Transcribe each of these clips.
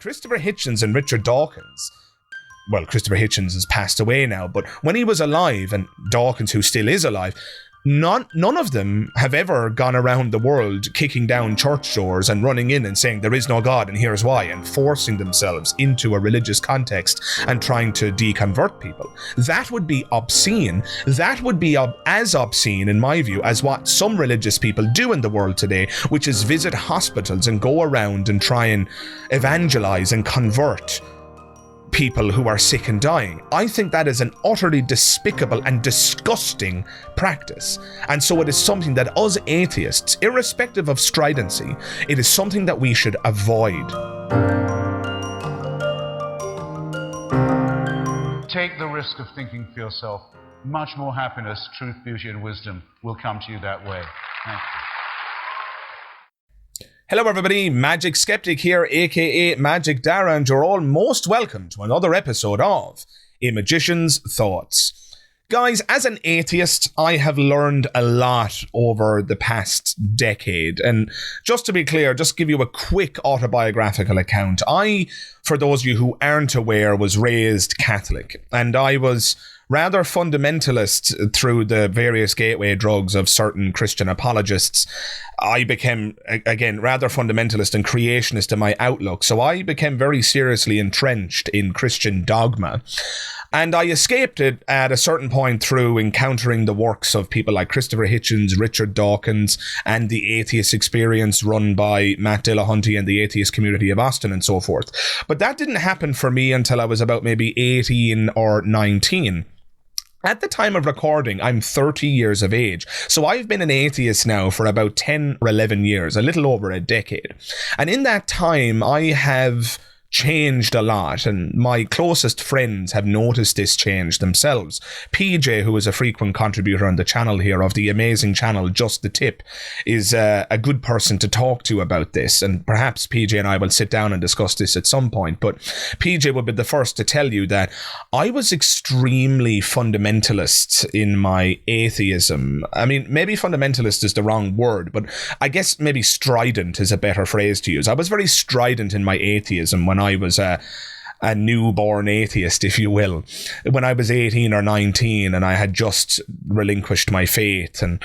Christopher Hitchens and Richard Dawkins, well, Christopher Hitchens has passed away now, but when he was alive, and Dawkins, who still is alive, none of them have ever gone around the world kicking down church doors and running in and saying there is no God and here's why, and forcing themselves into a religious context and trying to deconvert people. That would be obscene. That would be as obscene, in my view, as what some religious people do in the world today, which is visit hospitals and go around and try and evangelize and convert people who are sick and dying. I think that is an utterly despicable and disgusting practice. And so it is something that us atheists, irrespective of stridency, it is something that we should avoid. Take the risk of thinking for yourself. Much more happiness, truth, beauty, and wisdom will come to you that way. Thank you. Hello everybody, Magic Skeptic here, aka Magic Dara, and you're all most welcome to another episode of A Magician's Thoughts. Guys, as an atheist, I have learned a lot over the past decade, and just to be clear, just give you a quick autobiographical account. I, for those of you who aren't aware, was raised Catholic, and I was rather fundamentalist through the various gateway drugs of certain Christian apologists. I became, again, rather fundamentalist and creationist in my outlook, so I became very seriously entrenched in Christian dogma. And I escaped it at a certain point through encountering the works of people like Christopher Hitchens, Richard Dawkins, and the atheist experience run by Matt Dillahunty and the atheist community of Austin and so forth. But that didn't happen for me until I was about maybe 18 or 19. At the time of recording, I'm 30 years of age, so I've been an atheist now for about 10 or 11 years, a little over a decade. And in that time, I have changed a lot, and my closest friends have noticed this change themselves. PJ, who is a frequent contributor on the channel here of the amazing channel Just the Tip, is a good person to talk to about this, and perhaps PJ and I will sit down and discuss this at some point. But PJ would be the first to tell you that I was extremely fundamentalist in my atheism. I mean, maybe fundamentalist is the wrong word, but I guess maybe strident is a better phrase to use. I was very strident in my atheism when I was a newborn atheist, if you will, when I was 18 or 19 and I had just relinquished my faith. And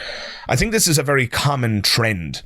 I think this is a very common trend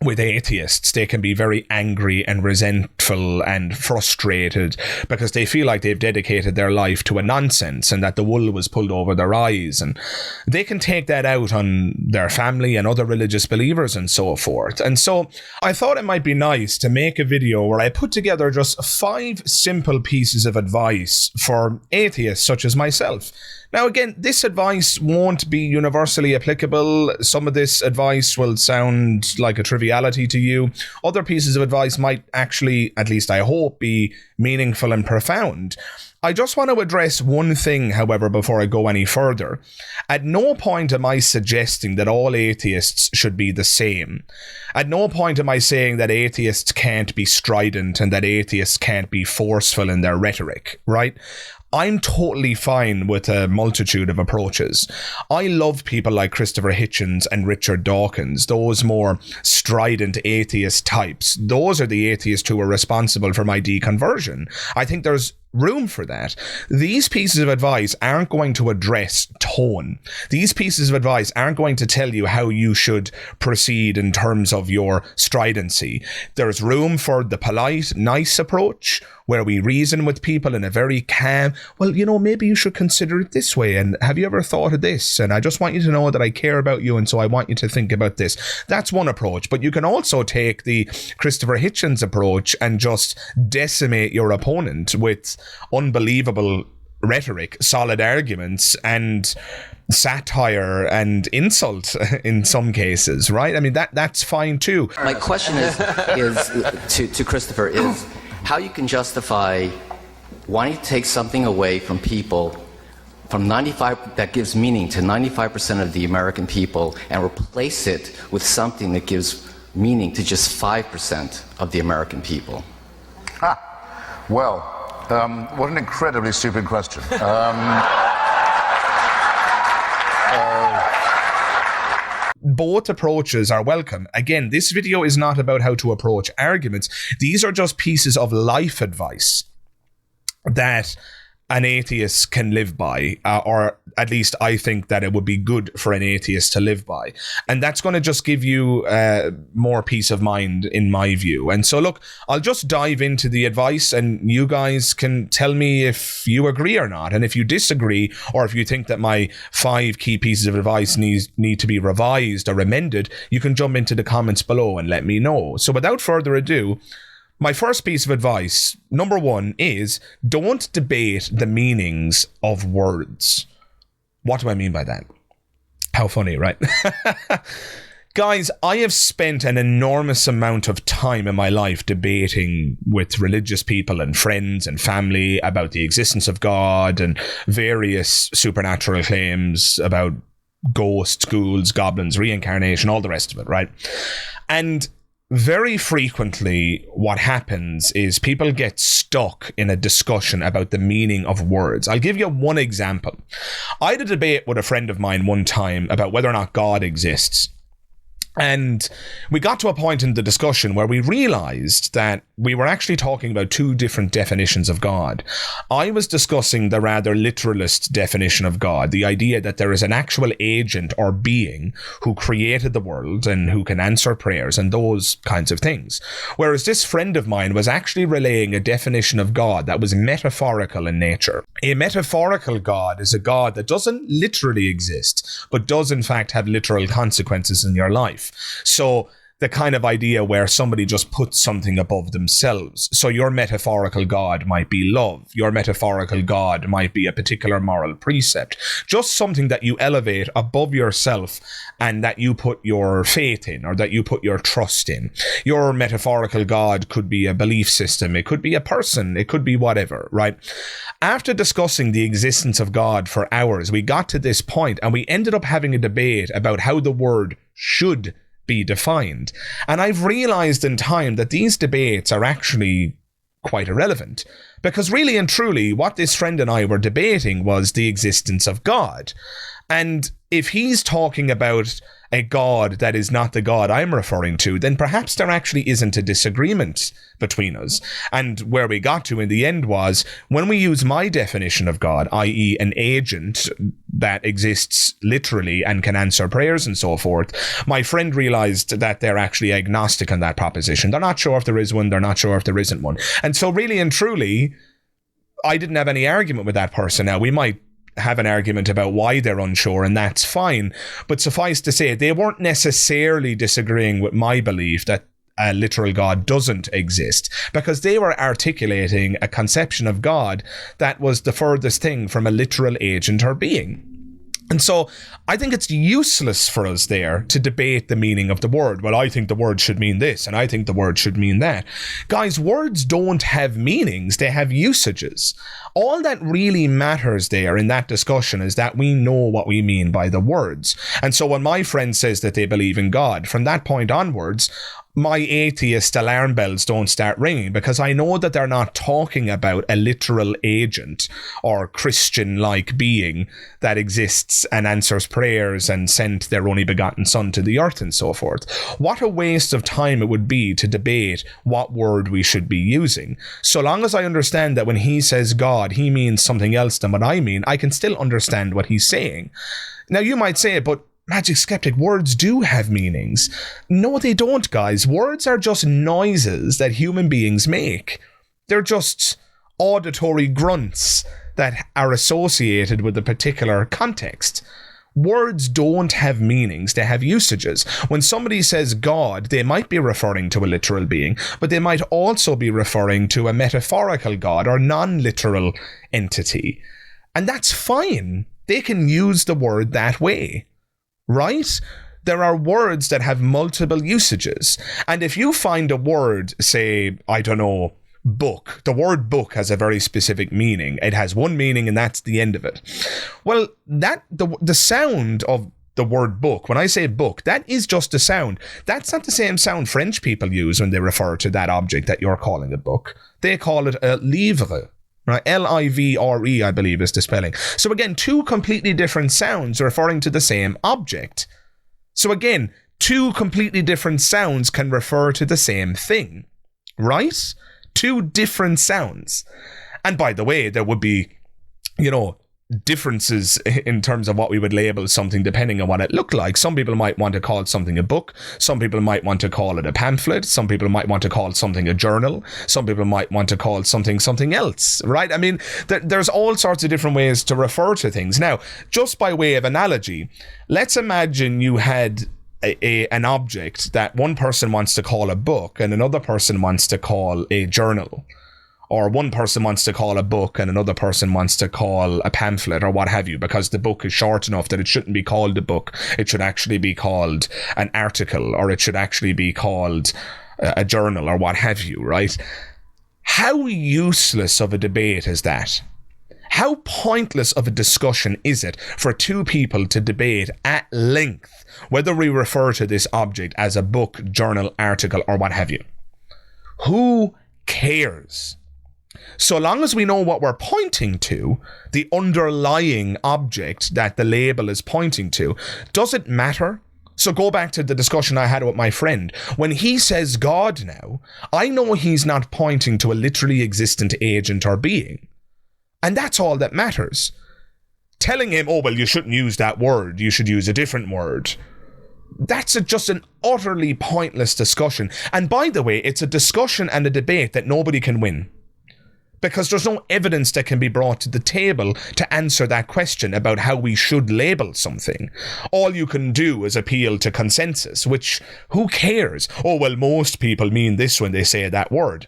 with atheists. They can be very angry and resentful and frustrated because they feel like they've dedicated their life to a nonsense and that the wool was pulled over their eyes, and they can take that out on their family and other religious believers and so forth. And so I thought it might be nice to make a video where I put together just 5 simple pieces of advice for atheists such as myself. Now, again, this advice won't be universally applicable. Some of this advice will sound like a triviality to you. Other pieces of advice might actually, at least I hope, be meaningful and profound. I just want to address one thing, however, before I go any further. At no point am I suggesting that all atheists should be the same. At no point am I saying that atheists can't be strident and that atheists can't be forceful in their rhetoric, right? I'm totally fine with a multitude of approaches. I love people like Christopher Hitchens and Richard Dawkins, those more strident atheist types. Those are the atheists who are responsible for my deconversion. I think there's room for that. These pieces of advice aren't going to address tone. These pieces of advice aren't going to tell you how you should proceed in terms of your stridency. There's room for the polite, nice approach where we reason with people in a very calm, well, you know, maybe you should consider it this way, and have you ever thought of this? And I just want you to know that I care about you, and so I want you to think about this. That's one approach, but you can also take the Christopher Hitchens approach and just decimate your opponent with unbelievable rhetoric, solid arguments, and satire and insult in some cases, right? I mean, that's fine too. My question is to Christopher is how you can justify wanting to take something away from people from 95 that gives meaning to 95% of the American people and replace it with something that gives meaning to just 5% of the American people. Well, what an incredibly stupid question. Both approaches are welcome. Again, this video is not about how to approach arguments. These are just pieces of life advice that an atheist can live by, or at least I think that it would be good for an atheist to live by. And that's going to just give you more peace of mind, in my view. And so, look, I'll just dive into the advice, and you guys can tell me if you agree or not. And if you disagree, or if you think that my 5 key pieces of advice need to be revised or amended, you can jump into the comments below and let me know. So without further ado, my first piece of advice, number 1, is don't debate the meanings of words. What do I mean by that? How funny, right? Guys, I have spent an enormous amount of time in my life debating with religious people and friends and family about the existence of God and various supernatural claims about ghosts, ghouls, goblins, reincarnation, all the rest of it, right? And very frequently, what happens is people get stuck in a discussion about the meaning of words. I'll give you one example. I had a debate with a friend of mine one time about whether or not God exists. And we got to a point in the discussion where we realized that we were actually talking about 2 different definitions of God. I was discussing the rather literalist definition of God, the idea that there is an actual agent or being who created the world and who can answer prayers and those kinds of things. Whereas this friend of mine was actually relaying a definition of God that was metaphorical in nature. A metaphorical God is a God that doesn't literally exist, but does in fact have literal consequences in your life. So the kind of idea where somebody just puts something above themselves. So your metaphorical God might be love. Your metaphorical God might be a particular moral precept. Just something that you elevate above yourself and that you put your faith in, or that you put your trust in. Your metaphorical God could be a belief system. It could be a person. It could be whatever, right? After discussing the existence of God for hours, we got to this point and we ended up having a debate about how the word should be defined. And I've realized in time that these debates are actually quite irrelevant, because really and truly what this friend and I were debating was the existence of God. And if he's talking about a God that is not the God I'm referring to, then perhaps there actually isn't a disagreement between us. And where we got to in the end was, when we use my definition of God, i.e. an agent that exists literally and can answer prayers and so forth, my friend realized that they're actually agnostic on that proposition. They're not sure if there is one, they're not sure if there isn't one. And so really and truly, I didn't have any argument with that person. Now, we might have an argument about why they're unsure, and that's fine. But suffice to say, they weren't necessarily disagreeing with my belief that a literal God doesn't exist, because they were articulating a conception of God that was the furthest thing from a literal agent or being. And so I think it's useless for us there to debate the meaning of the word. Well, I think the word should mean this, and I think the word should mean that. Guys, words don't have meanings, they have usages. All that really matters there in that discussion is that we know what we mean by the words. And so when my friend says that they believe in God, from that point onwards, my atheist alarm bells don't start ringing, because I know that they're not talking about a literal agent or Christian-like being that exists and answers prayers and sent their only begotten son to the earth and so forth. What a waste of time it would be to debate what word we should be using. So long as I understand that when he says God, he means something else than what I mean, I can still understand what he's saying. Now you might say, but Magic Skeptic, words do have meanings. No, they don't, guys. Words are just noises that human beings make. They're just auditory grunts that are associated with a particular context. Words don't have meanings, they have usages. When somebody says God, they might be referring to a literal being, but they might also be referring to a metaphorical God or non-literal entity. And that's fine. They can use the word that way. Right? There are words that have multiple usages. And if you find a word, say, I don't know, book, the word book has a very specific meaning. It has one meaning and that's the end of it. Well, that the sound of the word book, when I say book, that is just a sound. That's not the same sound French people use when they refer to that object that you're calling a book. They call it a livre. Right, L-I-V-R-E, I believe, is the spelling. So again, 2 completely different sounds referring to the same object. So again, two completely different sounds can refer to the same thing, right? Two different sounds. And by the way, there would be, differences in terms of what we would label something depending on what it looked like. Some people might want to call something a book. Some people might want to call it a pamphlet. Some people might want to call something a journal. Some people might want to call something else, right? I mean, there's all sorts of different ways to refer to things. Now, just by way of analogy, let's imagine you had an object that one person wants to call a book and another person wants to call a journal. Or one person wants to call a book and another person wants to call a pamphlet or what have you, because the book is short enough that it shouldn't be called a book. It should actually be called an article, or it should actually be called a journal or what have you, right? How useless of a debate is that? How pointless of a discussion is it for two people to debate at length whether we refer to this object as a book, journal, article, or what have you? Who cares? So long as we know what we're pointing to, the underlying object that the label is pointing to, does it matter? So go back to the discussion I had with my friend. When he says God now, I know he's not pointing to a literally existent agent or being. And that's all that matters. Telling him, oh, well, you shouldn't use that word, you should use a different word. That's just an utterly pointless discussion. And by the way, it's a discussion and a debate that nobody can win. Because there's no evidence that can be brought to the table to answer that question about how we should label something. All you can do is appeal to consensus, which, who cares? Oh, well, most people mean this when they say that word.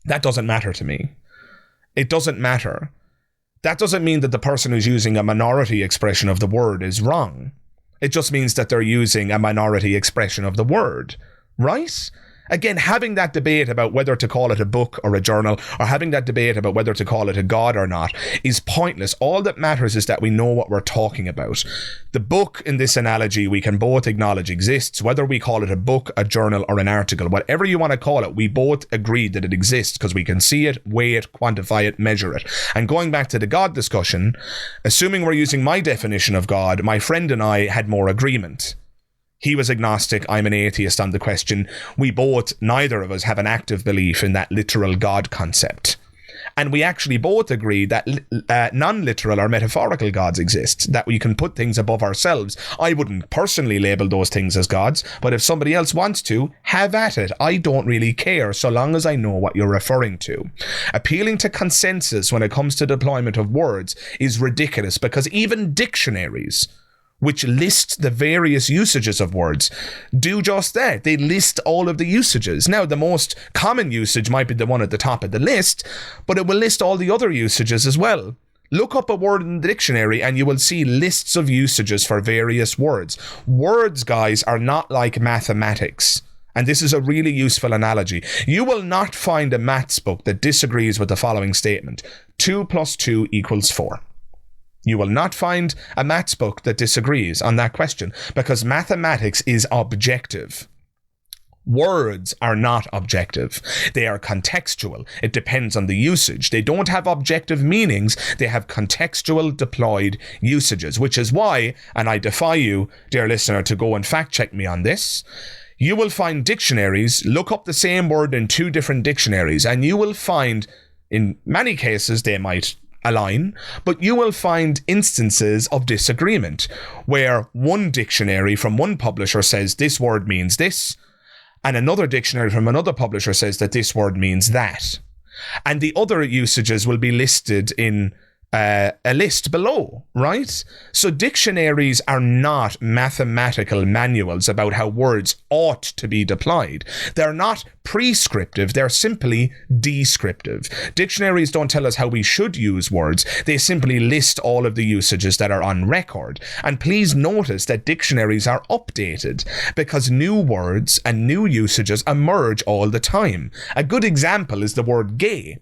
That doesn't matter to me. It doesn't matter. That doesn't mean that the person who's using a minority expression of the word is wrong. It just means that they're using a minority expression of the word, right? Again, having that debate about whether to call it a book or a journal, or having that debate about whether to call it a god or not, is pointless. All that matters is that we know what we're talking about. The book, in this analogy, we can both acknowledge exists. Whether we call it a book, a journal, or an article, whatever you want to call it, we both agree that it exists because we can see it, weigh it, quantify it, measure it. And going back to the God discussion, assuming we're using my definition of God, my friend and I had more agreement. He was agnostic, I'm an atheist on the question. We both, neither of us, have an active belief in that literal God concept. And we actually both agree that non-literal or metaphorical gods exist, that we can put things above ourselves. I wouldn't personally label those things as gods, but if somebody else wants to, have at it. I don't really care, so long as I know what you're referring to. Appealing to consensus when it comes to deployment of words is ridiculous, because even dictionaries, which list the various usages of words, do just that. They list all of the usages. Now, the most common usage might be the one at the top of the list, but it will list all the other usages as well. Look up a word in the dictionary and you will see lists of usages for various words. Words, guys, are not like mathematics. And this is a really useful analogy. You will not find a maths book that disagrees with the following statement. 2 + 2 = 4. You will not find a maths book that disagrees on that question, because mathematics is objective. Words are not objective. They are contextual. It depends on the usage. They don't have objective meanings. They have contextual deployed usages, which is why, and I defy you, dear listener, to go and fact check me on this, you will find dictionaries, look up the same word in two different dictionaries, and you will find, in many cases, they might align, but you will find instances of disagreement where one dictionary from one publisher says this word means this, and another dictionary from another publisher says that this word means that. And the other usages will be listed in a list below, right? So dictionaries are not mathematical manuals about how words ought to be deployed. They're not prescriptive, they're simply descriptive. Dictionaries don't tell us how we should use words, they simply list all of the usages that are on record. And please notice that dictionaries are updated because new words and new usages emerge all the time. A good example is the word gay.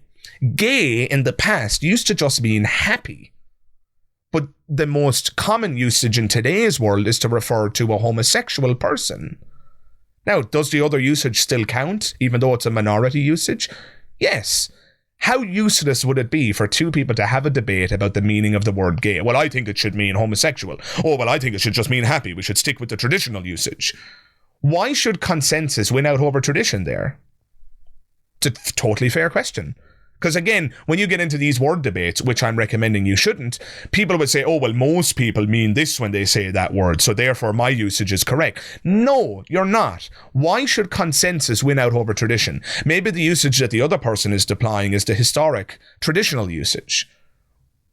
Gay in the past used to just mean happy. But the most common usage in today's world is to refer to a homosexual person. Now, does the other usage still count, even though it's a minority usage? Yes. How useless would it be for two people to have a debate about the meaning of the word gay? Well, I think it should mean homosexual. Oh, well, I think it should just mean happy. We should stick with the traditional usage. Why should consensus win out over tradition there? It's a totally fair question. Because again, when you get into these word debates, which I'm recommending you shouldn't, people would say, oh, well, most people mean this when they say that word, so therefore my usage is correct. No, you're not. Why should consensus win out over tradition? Maybe the usage that the other person is deploying is the historic, traditional usage.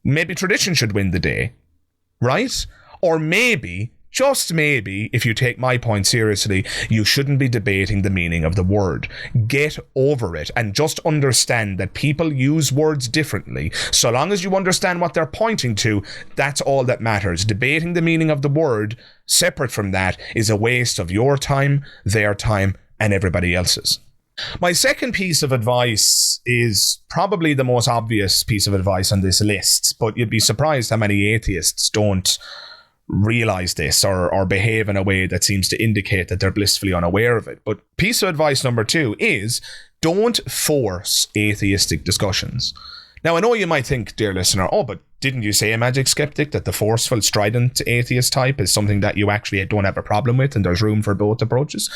Maybe tradition should win the day, right? Or maybe, just maybe, if you take my point seriously, you shouldn't be debating the meaning of the word. Get over it and just understand that people use words differently. So long as you understand what they're pointing to, that's all that matters. Debating the meaning of the word, separate from that, is a waste of your time, their time, and everybody else's. My second piece of advice is probably the most obvious piece of advice on this list, but you'd be surprised how many atheists don't realize this or behave in a way that seems to indicate that they're blissfully unaware of it. But piece of advice number 2 is don't force atheistic discussions. Now, I know you might think, dear listener, oh, but didn't you say, a Magic Skeptic, that the forceful, strident atheist type is something that you actually don't have a problem with and there's room for both approaches?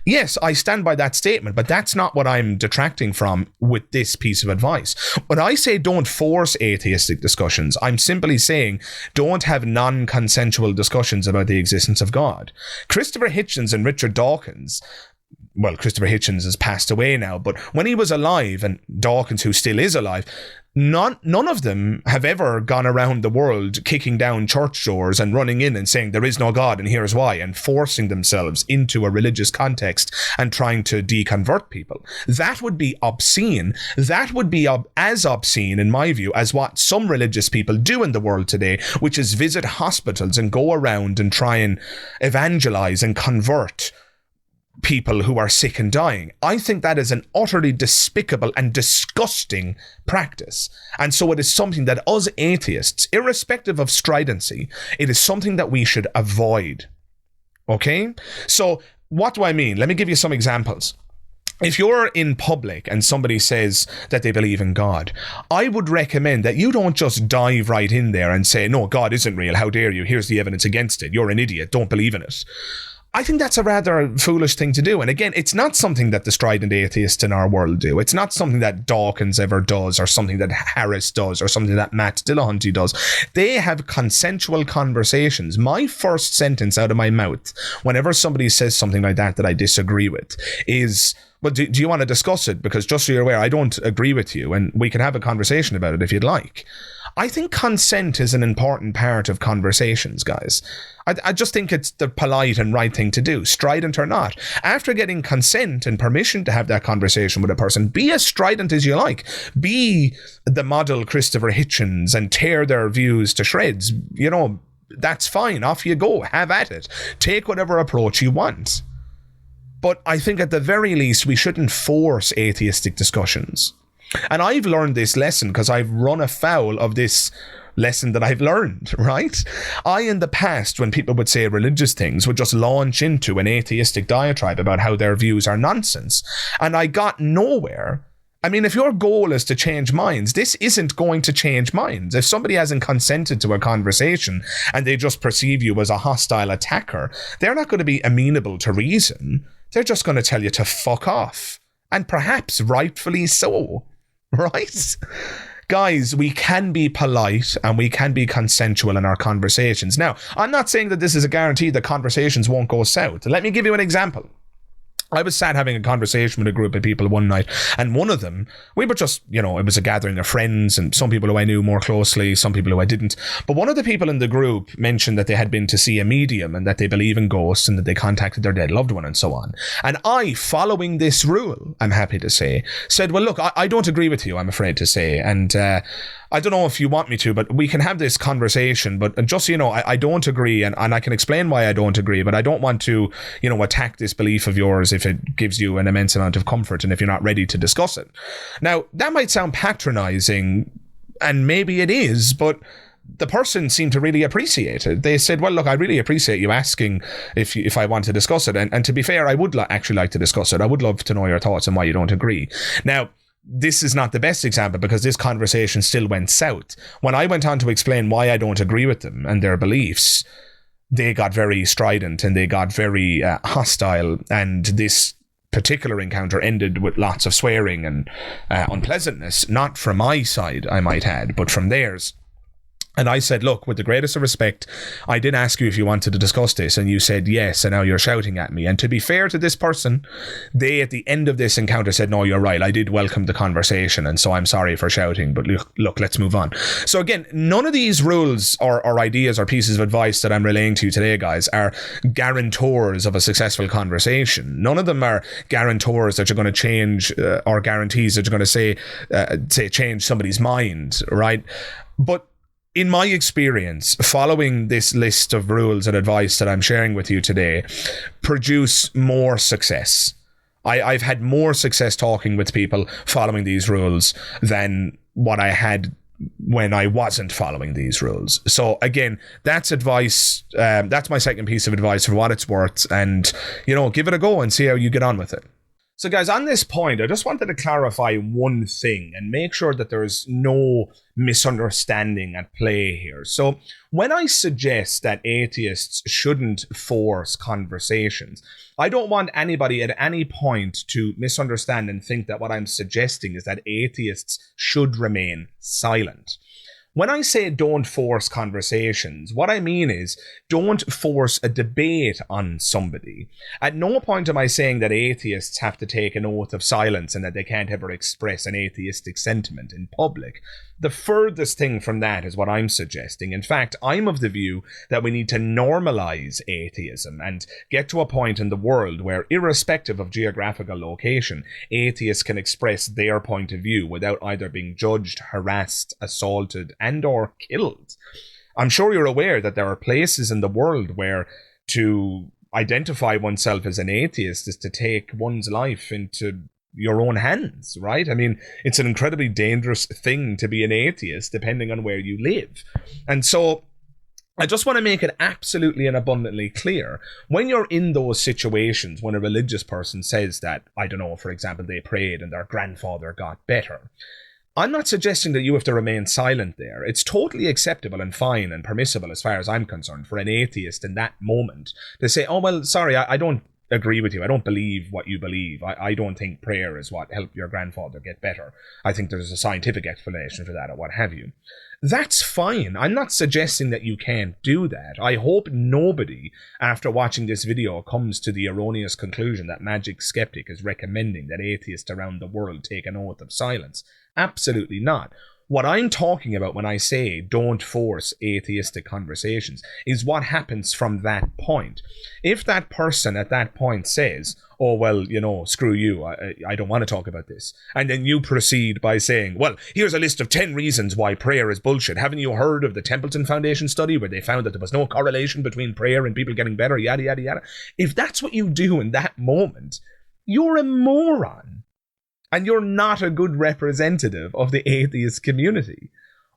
Yes, I stand by that statement, but that's not what I'm detracting from with this piece of advice. When I say don't force atheistic discussions, I'm simply saying don't have non-consensual discussions about the existence of God. Christopher Hitchens and Richard Dawkins, well, Christopher Hitchens has passed away now, but when he was alive, and Dawkins, who still is alive, none of them have ever gone around the world kicking down church doors and running in and saying there is no God and here's why, and forcing themselves into a religious context and trying to deconvert people. That would be obscene. That would be as obscene, in my view, as what some religious people do in the world today, which is visit hospitals and go around and try and evangelize and convert people who are sick and dying. I think that is an utterly despicable and disgusting practice. And so it is something that us atheists, irrespective of stridency, it is something that we should avoid. Okay? So what do I mean? Let me give you some examples. If you're in public and somebody says that they believe in God, I would recommend that you don't just dive right in there and say, no, God isn't real. How dare you? Here's the evidence against it. You're an idiot. Don't believe in it. I think that's a rather foolish thing to do. And again, it's not something that the strident atheists in our world do. It's not something that Dawkins ever does, or something that Harris does, or something that Matt Dillahunty does. They have consensual conversations. My first sentence out of my mouth, whenever somebody says something like that I disagree with, is, well, do you want to discuss it? Because just so you're aware, I don't agree with you, and we can have a conversation about it if you'd like. I think consent is an important part of conversations, guys. I just think it's the polite and right thing to do, strident or not. After getting consent and permission to have that conversation with a person, be as strident as you like. Be the model Christopher Hitchens and tear their views to shreds. You know, that's fine. Off you go. Have at it. Take whatever approach you want. But I think at the very least, we shouldn't force atheistic discussions. And I've learned this lesson because I've run afoul of this lesson that I've learned, right? I, in the past, when people would say religious things, would just launch into an atheistic diatribe about how their views are nonsense. And I got nowhere. I mean, if your goal is to change minds, this isn't going to change minds. If somebody hasn't consented to a conversation and they just perceive you as a hostile attacker, they're not going to be amenable to reason. They're just going to tell you to fuck off. And perhaps rightfully so, right? Guys, we can be polite and we can be consensual in our conversations. Now, I'm not saying that this is a guarantee that conversations won't go south. Let me give you an example. I was sat having a conversation with a group of people one night, and one of them, we were just, it was a gathering of friends, and some people who I knew more closely, some people who I didn't. But one of the people in the group mentioned that they had been to see a medium and that they believe in ghosts and that they contacted their dead loved one and so on. And I, following this rule, I'm happy to say, said, well, look, I don't agree with you, I'm afraid to say. And I don't know if you want me to, but we can have this conversation. But just so you know, I don't agree, and I can explain why I don't agree, but I don't want to, attack this belief of yours if it gives you an immense amount of comfort and if you're not ready to discuss it. Now, that might sound patronizing, and maybe it is, but the person seemed to really appreciate it. They said, well, look, I really appreciate you asking if I want to discuss it. And to be fair, I would actually like to discuss it. I would love to know your thoughts on why you don't agree. Now, this is not the best example because this conversation still went south. When I went on to explain why I don't agree with them and their beliefs, they got very strident and they got very hostile, and this particular encounter ended with lots of swearing and unpleasantness, not from my side, I might add, but from theirs. And I said, look, with the greatest of respect, I did ask you if you wanted to discuss this, and you said yes, and now you're shouting at me. And to be fair to this person, they, at the end of this encounter, said, no, you're right, I did welcome the conversation, and so I'm sorry for shouting, but look, let's move on. So again, none of these rules or ideas or pieces of advice that I'm relaying to you today, guys, are guarantors of a successful conversation. None of them are guarantors that you're going to change or guarantees that you're going to say change somebody's mind, right? But in my experience, following this list of rules and advice that I'm sharing with you today produce more success. I've had more success talking with people following these rules than what I had when I wasn't following these rules. So again, that's advice. That's my second piece of advice for what it's worth. And, give it a go and see how you get on with it. So guys, on this point, I just wanted to clarify one thing and make sure that there's no misunderstanding at play here. So when I suggest that atheists shouldn't force conversations, I don't want anybody at any point to misunderstand and think that what I'm suggesting is that atheists should remain silent. When I say don't force conversations, what I mean is don't force a debate on somebody. At no point am I saying that atheists have to take an oath of silence and that they can't ever express an atheistic sentiment in public. The furthest thing from that is what I'm suggesting. In fact, I'm of the view that we need to normalize atheism and get to a point in the world where, irrespective of geographical location, atheists can express their point of view without either being judged, harassed, assaulted, and or killed. I'm sure you're aware that there are places in the world where to identify oneself as an atheist is to take one's life into your own hands, right? I mean, it's an incredibly dangerous thing to be an atheist, depending on where you live. And so I just want to make it absolutely and abundantly clear, when you're in those situations, when a religious person says that, I don't know, for example, they prayed and their grandfather got better, I'm not suggesting that you have to remain silent there. It's totally acceptable and fine and permissible, as far as I'm concerned, for an atheist in that moment to say, oh, well, sorry, I don't agree with you. I don't believe what you believe. I don't think prayer is what helped your grandfather get better. I think there's a scientific explanation for that or what have you. That's fine. I'm not suggesting that you can't do that. I hope nobody, after watching this video, comes to the erroneous conclusion that Magic Skeptic is recommending that atheists around the world take an oath of silence. Absolutely not. What I'm talking about when I say don't force atheistic conversations is what happens from that point. If that person at that point says, oh, well, screw you, I don't want to talk about this, and then you proceed by saying, well, here's a list of 10 reasons why prayer is bullshit. Haven't you heard of the Templeton Foundation study where they found that there was no correlation between prayer and people getting better, yada, yada, yada? If that's what you do in that moment, you're a moron. And you're not a good representative of the atheist community.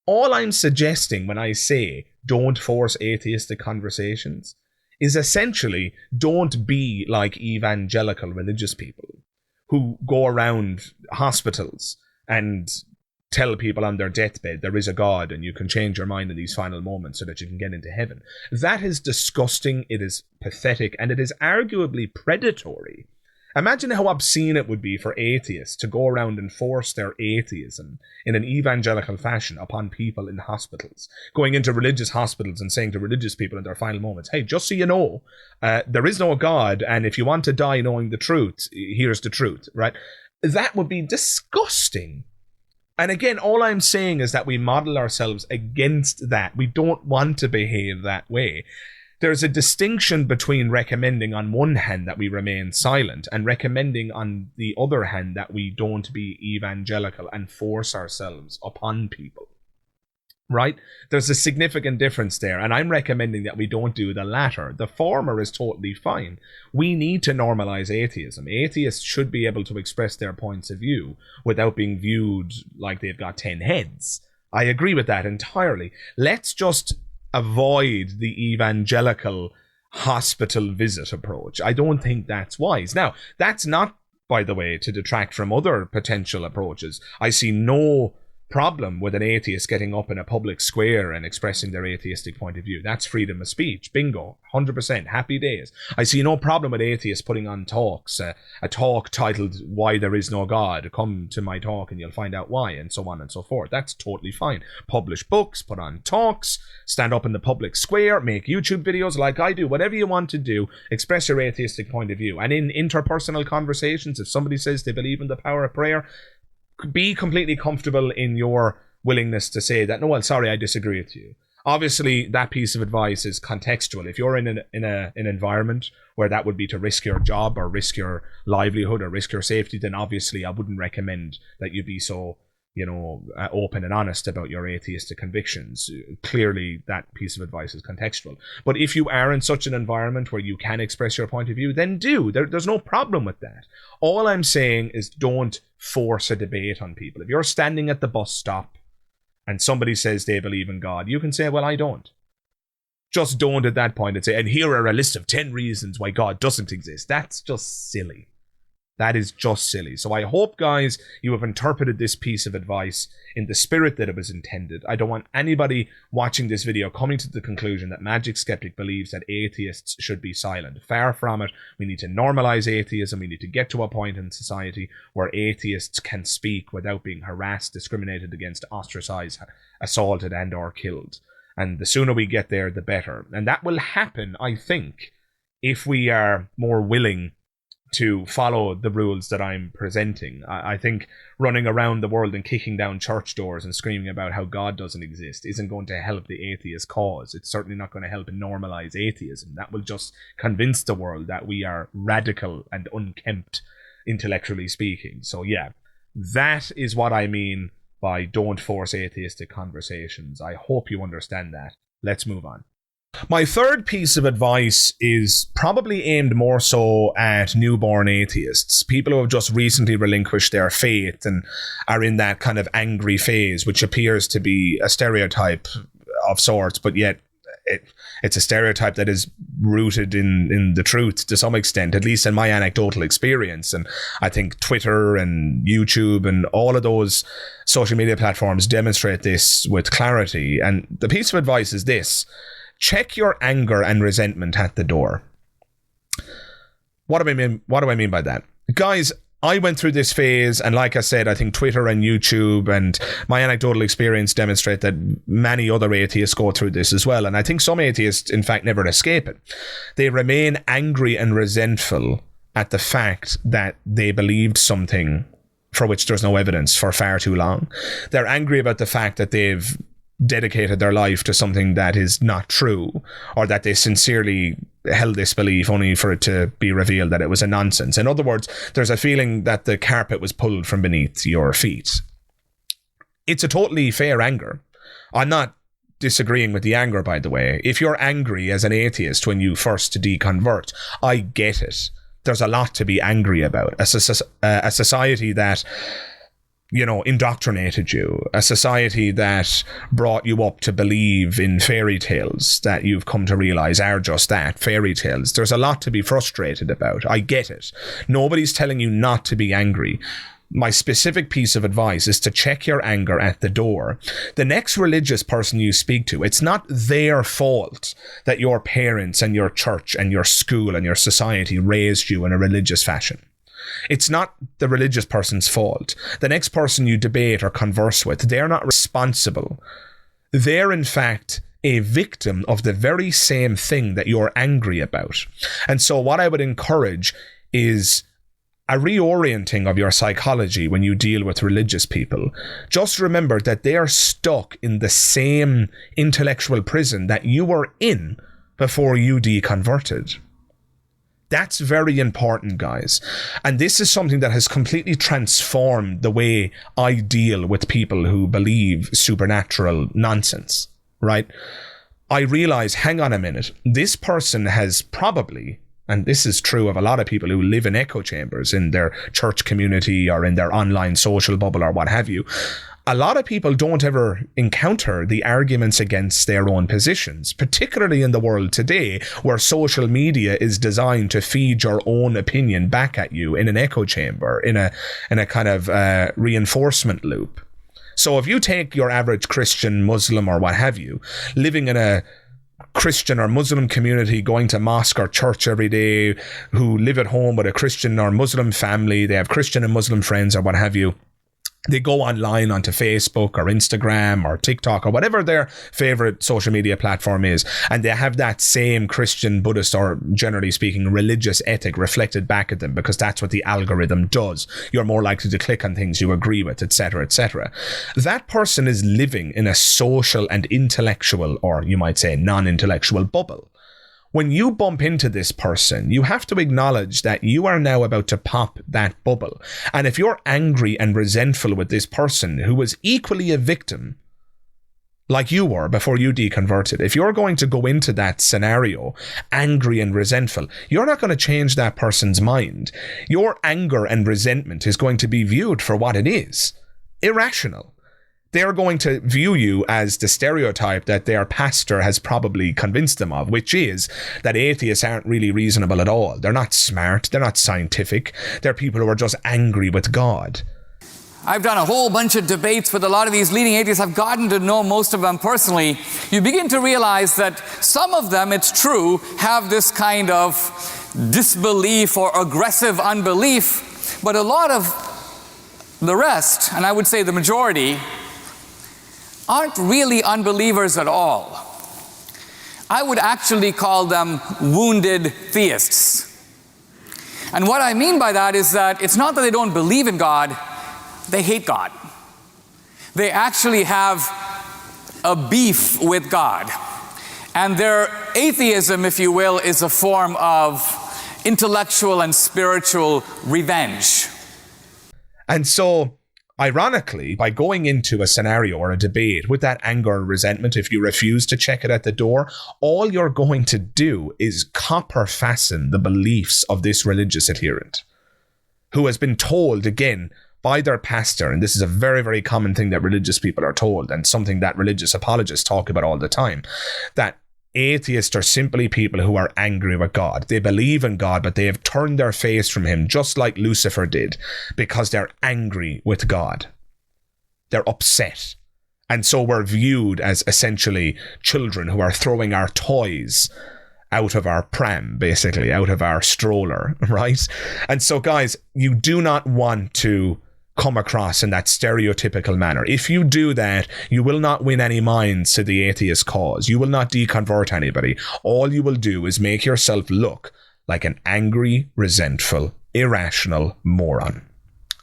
All I'm suggesting when I say don't force atheistic conversations is essentially don't be like evangelical religious people who go around hospitals and tell people on their deathbed there is a God and you can change your mind in these final moments so that you can get into heaven. That is disgusting, it is pathetic, and it is arguably predatory. Imagine how obscene it would be for atheists to go around and force their atheism in an evangelical fashion upon people in hospitals, going into religious hospitals and saying to religious people in their final moments, hey, just so you know, there is no God, and if you want to die knowing the truth, here's the truth, right? That would be disgusting. And again, all I'm saying is that we model ourselves against that. We don't want to behave that way. There's a distinction between recommending on one hand that we remain silent and recommending on the other hand that we don't be evangelical and force ourselves upon people. Right? There's a significant difference there, and I'm recommending that we don't do the latter. The former is totally fine. We need to normalize atheism. Atheists should be able to express their points of view without being viewed like they've got 10 heads. I agree with that entirely. Let's just avoid the evangelical hospital visit approach. I don't think that's wise. Now, that's not by the way, to detract from other potential approaches. I see no problem with an atheist getting up in a public square and expressing their atheistic point of view. That's freedom of speech. Bingo. 100%. Happy days. I see no problem with atheists putting on talks. A talk titled Why There Is No God. Come to my talk and you'll find out why, and so on and so forth. That's totally fine. Publish books, put on talks, stand up in the public square, make YouTube videos like I do. Whatever you want to do, express your atheistic point of view. And in interpersonal conversations, if somebody says they believe in the power of prayer, be completely comfortable in your willingness to say that, no, well, sorry, I disagree with you. Obviously, that piece of advice is contextual. If you're in an environment where that would be to risk your job or risk your livelihood or risk your safety, then obviously I wouldn't recommend that you be so, open and honest about your atheistic convictions. Clearly, that piece of advice is contextual. But if you are in such an environment where you can express your point of view, then do. There's no problem with that. All I'm saying is don't force a debate on people. If you're standing at the bus stop and somebody says they believe in God, you can say, well, I don't. Just don't at that point and say, and here are a list of 10 reasons why God doesn't exist. That's just silly. That is just silly. So I hope, guys, you have interpreted this piece of advice in the spirit that it was intended. I don't want anybody watching this video coming to the conclusion that Magic Skeptic believes that atheists should be silent. Far from it. We need to normalize atheism. We need to get to a point in society where atheists can speak without being harassed, discriminated against, ostracized, assaulted, and or killed. And the sooner we get there, the better. And that will happen, I think, if we are more willing to follow the rules that I'm presenting. I think running around the world and kicking down church doors and screaming about how God doesn't exist isn't going to help the atheist cause. It's certainly not going to help normalize atheism. That will just convince the world that we are radical and unkempt, intellectually speaking. So yeah, that is what I mean by don't force atheistic conversations. I hope you understand that. Let's move on. My third piece of advice is probably aimed more so at newborn atheists, people who have just recently relinquished their faith and are in that kind of angry phase, which appears to be a stereotype of sorts, but yet it's a stereotype that is rooted in the truth to some extent, at least in my anecdotal experience. And I think Twitter and YouTube and all of those social media platforms demonstrate this with clarity. And the piece of advice is this: check your anger and resentment at the door. What do I mean by that? Guys, I went through this phase, and like I said, I think Twitter and YouTube and my anecdotal experience demonstrate that many other atheists go through this as well. And I think some atheists, in fact, never escape it. They remain angry and resentful at the fact that they believed something for which there's no evidence for far too long. They're angry about the fact that they've dedicated their life to something that is not true, or that they sincerely held this belief only for it to be revealed that it was a nonsense. In other words, there's a feeling that the carpet was pulled from beneath your feet. It's a totally fair anger. I'm not disagreeing with the anger, by the way. If you're angry as an atheist when you first deconvert, I get it. There's a lot to be angry about. A society that indoctrinated you, a society that brought you up to believe in fairy tales that you've come to realize are just that, fairy tales. There's a lot to be frustrated about. I get it. Nobody's telling you not to be angry. My specific piece of advice is to check your anger at the door. The next religious person you speak to, it's not their fault that your parents and your church and your school and your society raised you in a religious fashion. It's not the religious person's fault. The next person you debate or converse with, they're not responsible. They're, in fact, a victim of the very same thing that you're angry about. And so what I would encourage is a reorienting of your psychology when you deal with religious people. Just remember that they are stuck in the same intellectual prison that you were in before you deconverted. That's very important, guys. And this is something that has completely transformed the way I deal with people who believe supernatural nonsense, right? I realize, hang on a minute, this person has probably, and this is true of a lot of people who live in echo chambers in their church community or in their online social bubble or what have you, a lot of people don't ever encounter the arguments against their own positions, particularly in the world today, where social media is designed to feed your own opinion back at you in an echo chamber, in a kind of reinforcement loop. So if you take your average Christian, Muslim, or what have you, living in a Christian or Muslim community, going to mosque or church every day, who live at home with a Christian or Muslim family, they have Christian and Muslim friends or what have you, they go online onto Facebook or Instagram or TikTok or whatever their favorite social media platform is, and they have that same Christian, Buddhist, or generally speaking religious ethic reflected back at them, because that's what the algorithm does. You're more likely to click on things you agree with, etc., etc. That person is living in a social and intellectual, or you might say non-intellectual bubble. When you bump into this person, you have to acknowledge that you are now about to pop that bubble. And if you're angry and resentful with this person who was equally a victim, like you were before you deconverted, if you're going to go into that scenario angry and resentful, you're not going to change that person's mind. Your anger and resentment is going to be viewed for what it is: irrational. They're going to view you as the stereotype that their pastor has probably convinced them of, which is that atheists aren't really reasonable at all. They're not smart. They're not scientific. They're people who are just angry with God. I've done a whole bunch of debates with a lot of these leading atheists. I've gotten to know most of them personally. You begin to realize that some of them, it's true, have this kind of disbelief or aggressive unbelief, but a lot of the rest, and I would say the majority, aren't really unbelievers at all. I would actually call them wounded theists. And what I mean by that is that it's not that they don't believe in God, they hate God. They actually have a beef with God. And their atheism, if you will, is a form of intellectual and spiritual revenge. And so, ironically, by going into a scenario or a debate with that anger and resentment, if you refuse to check it at the door, all you're going to do is copper fasten the beliefs of this religious adherent who has been told, again, by their pastor, and this is a very, very common thing that religious people are told, and something that religious apologists talk about all the time, that atheists are simply people who are angry with God. They believe in God, but they have turned their face from him, just like Lucifer did, because they're angry with God. They're upset. And so we're viewed as essentially children who are throwing our toys out of our pram, basically, out of our stroller, right? And so, guys, you do not want to come across in that stereotypical manner. If you do that, you will not win any minds to the atheist cause. You will not deconvert anybody. All you will do is make yourself look like an angry, resentful, irrational moron.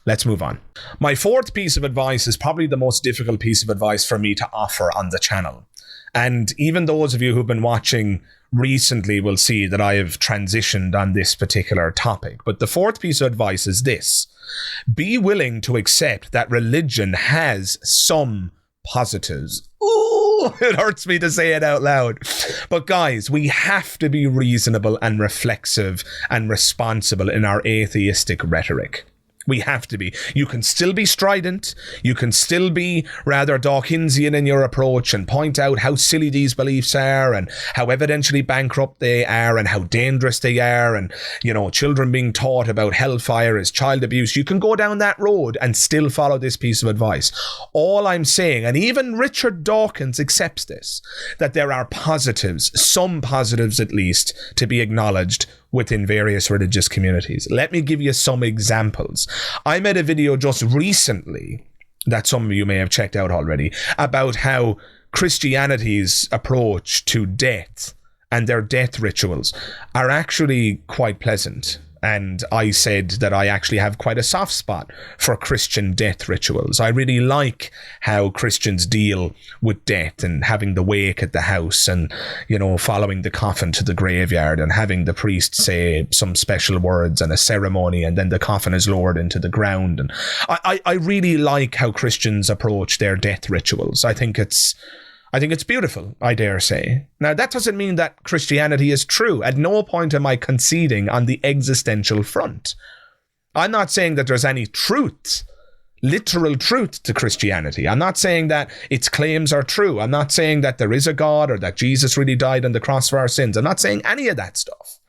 Let's move on. My fourth piece of advice is probably the most difficult piece of advice for me to offer on the channel. And even those of you who've been watching recently will see that I have transitioned on this particular topic. But the fourth piece of advice is this: be willing to accept that religion has some positives. Ooh, it hurts me to say it out loud. But guys, we have to be reasonable and reflexive and responsible in our atheistic rhetoric. We have to be. You can still be strident. You can still be rather Dawkinsian in your approach and point out how silly these beliefs are and how evidentially bankrupt they are and how dangerous they are, and, you know, children being taught about hellfire is child abuse. You can go down that road and still follow this piece of advice. All I'm saying, and even Richard Dawkins accepts this, that there are positives, some positives at least, to be acknowledged within various religious communities. Let me give you some examples. I made a video just recently that some of you may have checked out already about how Christianity's approach to death and their death rituals are actually quite pleasant. And I said that I actually have quite a soft spot for Christian death rituals. I really like how Christians deal with death and having the wake at the house and, you know, following the coffin to the graveyard and having the priest say some special words and a ceremony, and then the coffin is lowered into the ground. And I really like how Christians approach their death rituals. I think it's beautiful, I dare say. Now, that doesn't mean that Christianity is true. At no point am I conceding on the existential front. I'm not saying that there's any truth literal truth to Christianity. I'm not saying that its claims are true. I'm not saying that there is a God or that Jesus really died on the cross for our sins. I'm not saying any of that stuff.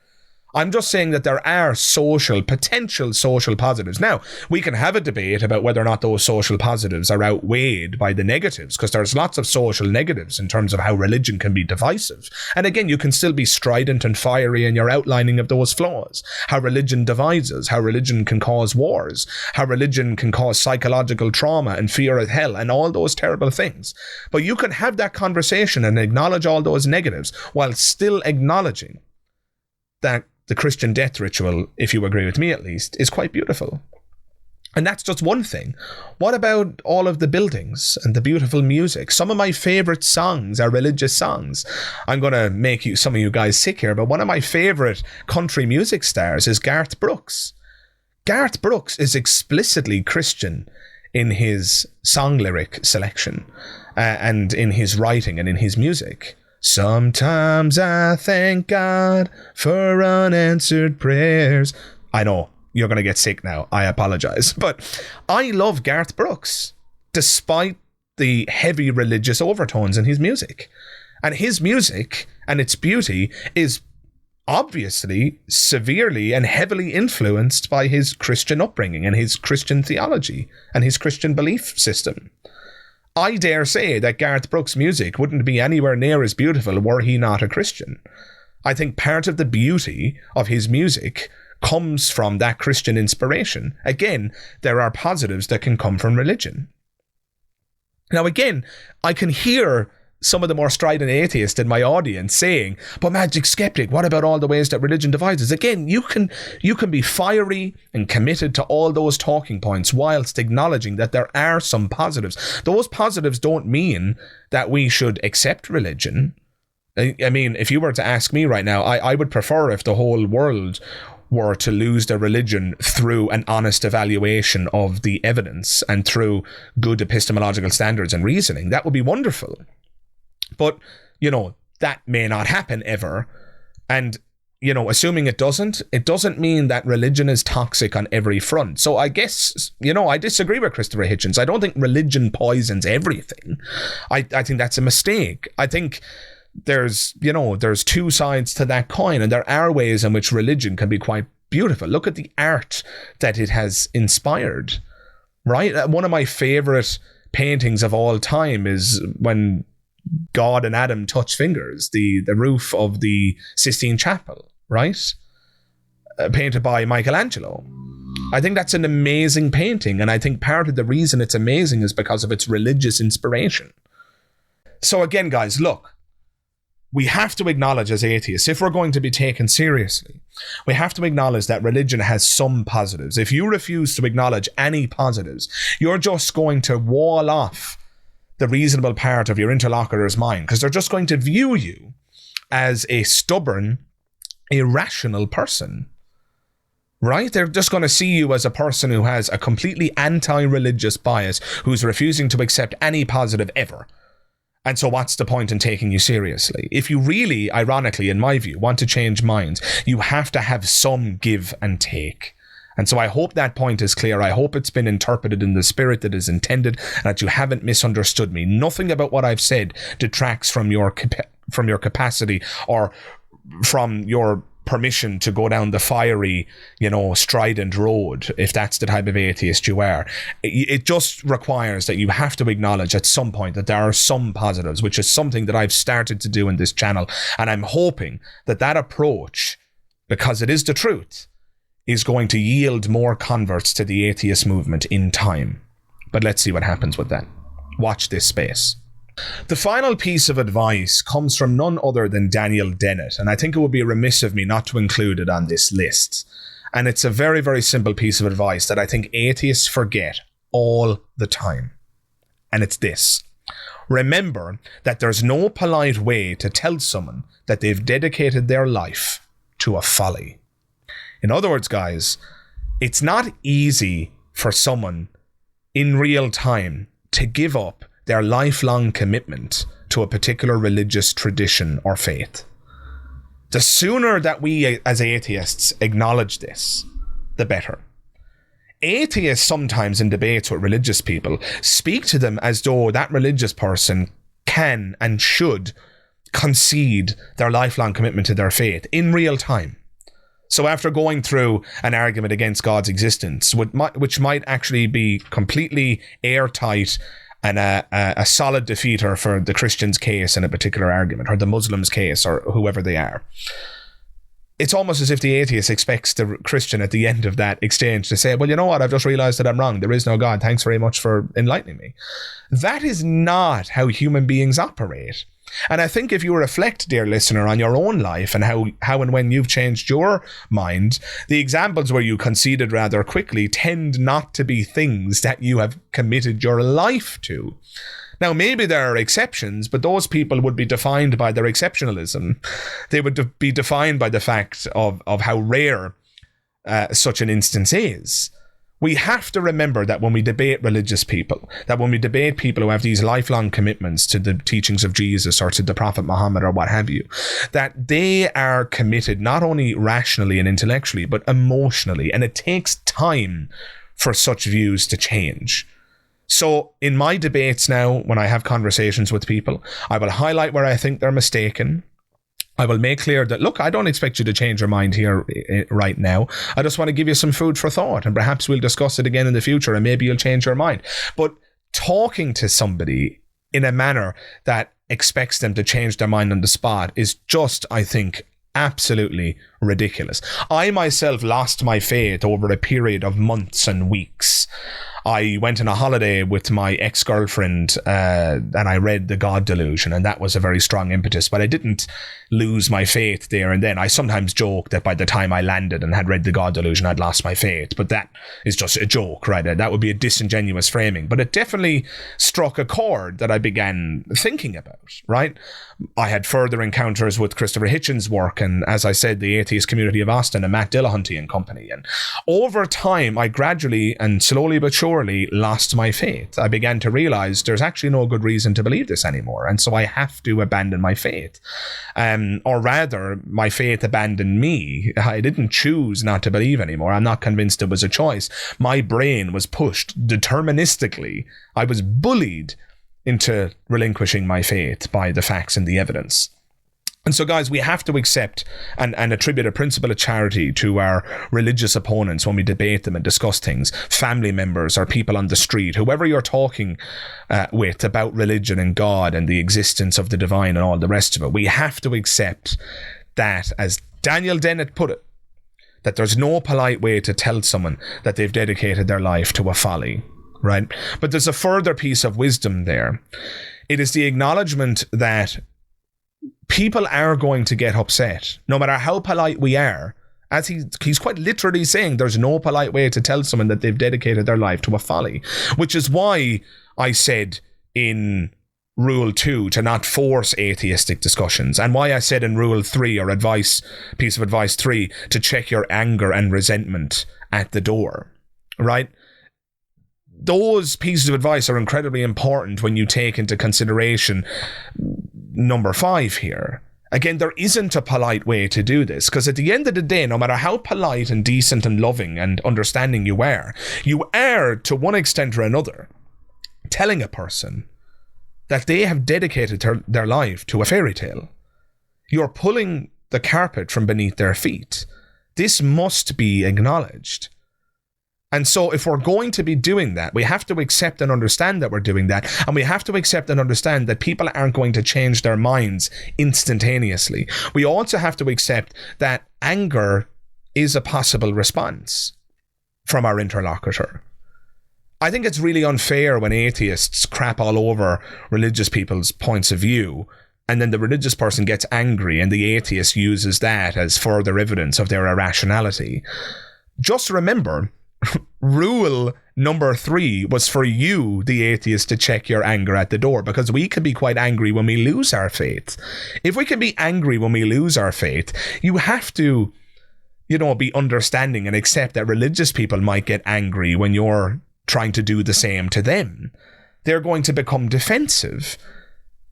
I'm just saying that there are potential social positives. Now, we can have a debate about whether or not those social positives are outweighed by the negatives, because there's lots of social negatives in terms of how religion can be divisive. And again, you can still be strident and fiery in your outlining of those flaws. How religion divides us, how religion can cause wars, how religion can cause psychological trauma and fear of hell and all those terrible things. But you can have that conversation and acknowledge all those negatives while still acknowledging that the Christian death ritual, if you agree with me at least, is quite beautiful. And that's just one thing. What about all of the buildings and the beautiful music? Some of my favorite songs are religious songs. I'm going to make some of you guys sick here, but one of my favorite country music stars is Garth Brooks. Garth Brooks is explicitly Christian in his song lyric selection and in his writing and in his music. Sometimes I thank God for unanswered prayers. I know, you're going to get sick now. I apologize. But I love Garth Brooks, despite the heavy religious overtones in his music. And his music and its beauty is obviously severely and heavily influenced by his Christian upbringing and his Christian theology and his Christian belief system. I dare say that Garth Brooks' music wouldn't be anywhere near as beautiful were he not a Christian. I think part of the beauty of his music comes from that Christian inspiration. Again, there are positives that can come from religion. Now again, I can hear some of the more strident atheists in my audience saying, but Magic Skeptic, what about all the ways that religion divides us? Again, you can be fiery and committed to all those talking points whilst acknowledging that there are some positives. Those positives don't mean that we should accept religion. I mean, if you were to ask me right now, I would prefer if the whole world were to lose their religion through an honest evaluation of the evidence and through good epistemological standards and reasoning. That would be wonderful. But, that may not happen ever. And, assuming it doesn't mean that religion is toxic on every front. So I guess, I disagree with Christopher Hitchens. I don't think religion poisons everything. I think that's a mistake. I think there's two sides to that coin, and there are ways in which religion can be quite beautiful. Look at the art that it has inspired, right? One of my favorite paintings of all time is when God and Adam touch fingers, the roof of the Sistine Chapel, right? Painted by Michelangelo. I think that's an amazing painting, and I think part of the reason it's amazing is because of its religious inspiration. So again, guys, look, we have to acknowledge as atheists, if we're going to be taken seriously, we have to acknowledge that religion has some positives. If you refuse to acknowledge any positives, you're just going to wall off the reasonable part of your interlocutor's mind, because they're just going to view you as a stubborn, irrational person, right? They're just going to see you as a person who has a completely anti-religious bias, who's refusing to accept any positive ever. And so what's the point in taking you seriously? If you really, ironically, in my view, want to change minds, you have to have some give and take. And so I hope that point is clear. I hope it's been interpreted in the spirit that is intended, and that you haven't misunderstood me. Nothing about what I've said detracts from your capacity or from your permission to go down the fiery, strident road, if that's the type of atheist you are. It just requires that you have to acknowledge at some point that there are some positives, which is something that I've started to do in this channel. And I'm hoping that that approach, because it is the truth, is going to yield more converts to the atheist movement in time. But let's see what happens with that. Watch this space. The final piece of advice comes from none other than Daniel Dennett, and I think it would be remiss of me not to include it on this list. And it's a very, very simple piece of advice that I think atheists forget all the time. And it's this. Remember that there's no polite way to tell someone that they've dedicated their life to a folly. In other words, guys, it's not easy for someone in real time to give up their lifelong commitment to a particular religious tradition or faith. The sooner that we as atheists acknowledge this, the better. Atheists sometimes in debates with religious people speak to them as though that religious person can and should concede their lifelong commitment to their faith in real time. So after going through an argument against God's existence, which might actually be completely airtight and a solid defeater for the Christian's case in a particular argument, or the Muslim's case, or whoever they are, it's almost as if the atheist expects the Christian at the end of that exchange to say, well, you know what, I've just realized that I'm wrong. There is no God. Thanks very much for enlightening me. That is not how human beings operate. And I think if you reflect, dear listener, on your own life and how and when you've changed your mind, the examples where you conceded rather quickly tend not to be things that you have committed your life to. Now, maybe there are exceptions, but those people would be defined by their exceptionalism. They would be defined by the fact of how rare such an instance is. We have to remember that when we debate religious people, that when we debate people who have these lifelong commitments to the teachings of Jesus or to the Prophet Muhammad or what have you, that they are committed not only rationally and intellectually, but emotionally. And it takes time for such views to change. So in my debates now, when I have conversations with people, I will highlight where I think they're mistaken. I will make clear that, look, I don't expect you to change your mind here right now. I just want to give you some food for thought, and perhaps we'll discuss it again in the future, and maybe you'll change your mind. But talking to somebody in a manner that expects them to change their mind on the spot is just, I think, absolutely ridiculous. I myself lost my faith over a period of months and weeks. I went on a holiday with my ex-girlfriend and I read The God Delusion, and that was a very strong impetus, but I didn't lose my faith there and then. I sometimes joke that by the time I landed and had read The God Delusion, I'd lost my faith, but that is just a joke, right? That would be a disingenuous framing, but it definitely struck a chord that I began thinking about, right? I had further encounters with Christopher Hitchens' work, and as I said, the Atheist Community of Austin and Matt Dillahunty and company. And over time, I gradually and slowly but surely lost my faith. I began to realize there's actually no good reason to believe this anymore, and so I have to abandon my faith. Or rather, my faith abandoned me. I didn't choose not to believe anymore. I'm not convinced it was a choice. My brain was pushed deterministically. I was bullied into relinquishing my faith by the facts and the evidence. And so, guys, we have to accept and attribute a principle of charity to our religious opponents when we debate them and discuss things, family members or people on the street, whoever you're talking with about religion and God and the existence of the divine and all the rest of it. We have to accept that, as Daniel Dennett put it, that there's no polite way to tell someone that they've dedicated their life to a folly, right? But there's a further piece of wisdom there. It is the acknowledgement that people are going to get upset, no matter how polite we are. As he's quite literally saying, there's no polite way to tell someone that they've dedicated their life to a folly, which is why I said in Rule 2 to not force atheistic discussions, and why I said in Rule 3, or piece of advice 3, to check your anger and resentment at the door, right? Those pieces of advice are incredibly important when you take into consideration number 5 here. Again, there isn't a polite way to do this, because at the end of the day, no matter how polite and decent and loving and understanding you are, to one extent or another, telling a person that they have dedicated their life to a fairy tale. You're pulling the carpet from beneath their feet. This must be acknowledged. And so if we're going to be doing that, we have to accept and understand that we're doing that. And we have to accept and understand that people aren't going to change their minds instantaneously. We also have to accept that anger is a possible response from our interlocutor. I think it's really unfair when atheists crap all over religious people's points of view, and then the religious person gets angry and the atheist uses that as further evidence of their irrationality. Just remember, rule number 3 was for you, the atheist, to check your anger at the door, because we can be quite angry when we lose our faith. If we can be angry when we lose our faith, you have to, be understanding and accept that religious people might get angry when you're trying to do the same to them. They're going to become defensive.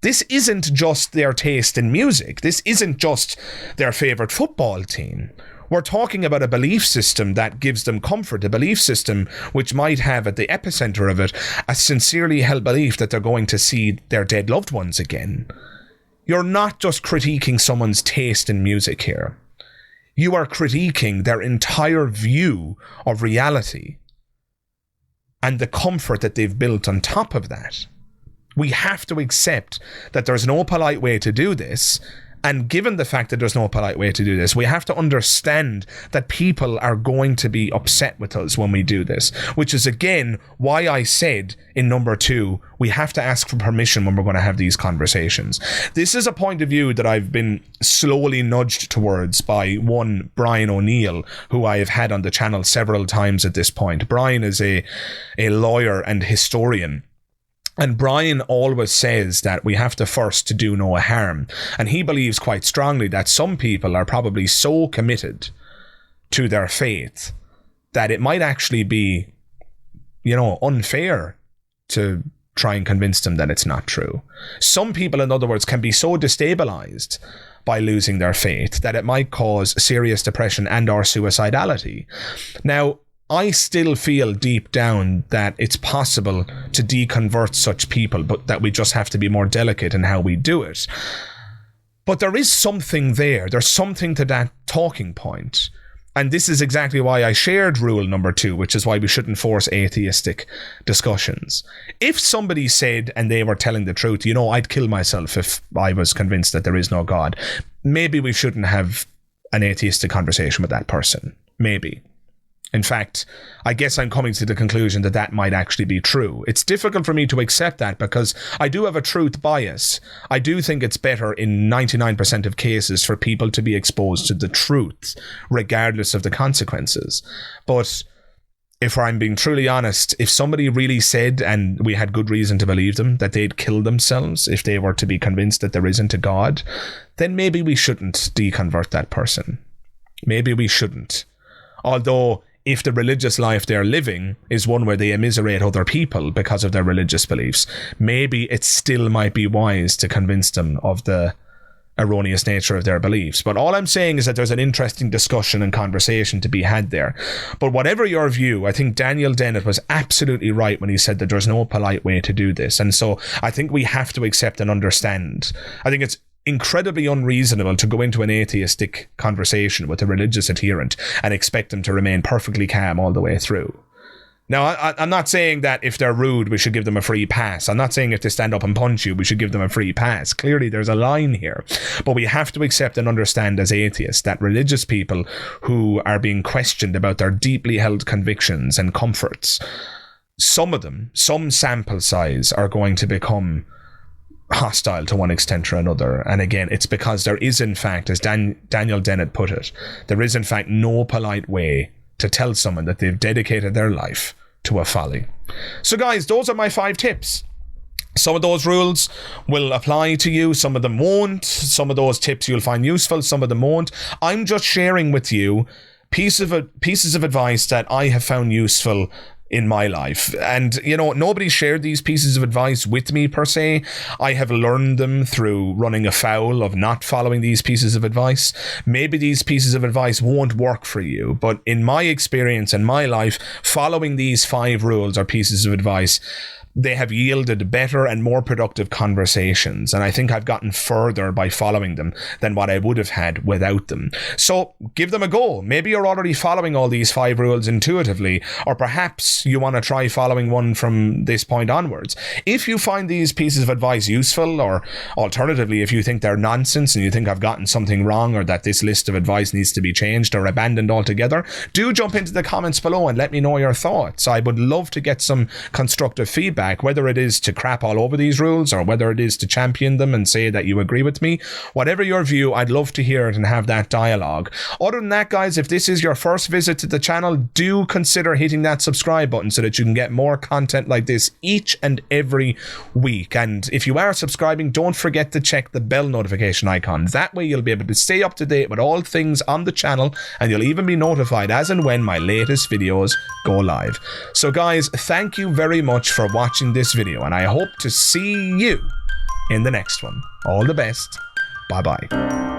This isn't just their taste in music. This isn't just their favorite football team. We're talking about a belief system that gives them comfort, a belief system which might have at the epicenter of it a sincerely held belief that they're going to see their dead loved ones again. You're not just critiquing someone's taste in music here. You are critiquing their entire view of reality and the comfort that they've built on top of that. We have to accept that there's no polite way to do this. And given the fact that there's no polite way to do this, we have to understand that people are going to be upset with us when we do this, which is, again, why I said in number 2, we have to ask for permission when we're going to have these conversations. This is a point of view that I've been slowly nudged towards by one Brian O'Neill, who I have had on the channel several times at this point. Brian is a lawyer and historian. And Brian always says that we have to first do no harm. And he believes quite strongly that some people are probably so committed to their faith that it might actually be, unfair to try and convince them that it's not true. Some people, in other words, can be so destabilized by losing their faith that it might cause serious depression and or suicidality. Now, I still feel deep down that it's possible to deconvert such people, but that we just have to be more delicate in how we do it. But there is something there. There's something to that talking point. And this is exactly why I shared rule number 2, which is why we shouldn't force atheistic discussions. If somebody said, and they were telling the truth, I'd kill myself if I was convinced that there is no God, maybe we shouldn't have an atheistic conversation with that person. Maybe. In fact, I guess I'm coming to the conclusion that that might actually be true. It's difficult for me to accept that because I do have a truth bias. I do think it's better in 99% of cases for people to be exposed to the truth, regardless of the consequences. But if I'm being truly honest, if somebody really said, and we had good reason to believe them, that they'd kill themselves if they were to be convinced that there isn't a God, then maybe we shouldn't deconvert that person. Maybe we shouldn't. Although, if the religious life they're living is one where they immiserate other people because of their religious beliefs, maybe it still might be wise to convince them of the erroneous nature of their beliefs. But all I'm saying is that there's an interesting discussion and conversation to be had there. But whatever your view, I think Daniel Dennett was absolutely right when he said that there's no polite way to do this. And so I think we have to accept and understand. I think it's incredibly unreasonable to go into an atheistic conversation with a religious adherent and expect them to remain perfectly calm all the way through. Now, I'm not saying that if they're rude, we should give them a free pass. I'm not saying if they stand up and punch you, we should give them a free pass. Clearly, there's a line here. But we have to accept and understand as atheists that religious people who are being questioned about their deeply held convictions and comforts, some of them, some sample size, are going to become hostile to one extent or another. And again, it's because there is, in fact, as Daniel Dennett put it, there is, in fact, no polite way to tell someone that they've dedicated their life to a folly. So guys, those are my 5 tips. Some of those rules will apply to you, some of them won't. Some of those tips you'll find useful, some of them won't. I'm just sharing with you pieces of advice that I have found useful in my life. And, nobody shared these pieces of advice with me per se. I have learned them through running afoul of not following these pieces of advice. Maybe these pieces of advice won't work for you, but in my experience in my life, following these 5 rules or pieces of advice, they have yielded better and more productive conversations. And I think I've gotten further by following them than what I would have had without them. So give them a go. Maybe you're already following all these 5 rules intuitively, or perhaps you want to try following one from this point onwards. If you find these pieces of advice useful, or alternatively, if you think they're nonsense and you think I've gotten something wrong, or that this list of advice needs to be changed or abandoned altogether, do jump into the comments below and let me know your thoughts. I would love to get some constructive feedback, whether it is to crap all over these rules or whether it is to champion them and say that you agree with me. Whatever your view, I'd love to hear it and have that dialogue. Other than that, guys, if this is your first visit to the channel, do consider hitting that subscribe button so that you can get more content like this each and every week. And if you are subscribing, don't forget to check the bell notification icon. That way you'll be able to stay up to date with all things on the channel, and you'll even be notified as and when my latest videos go live. So guys, thank you very much for watching this video, and I hope to see you in the next one. All the best. Bye bye.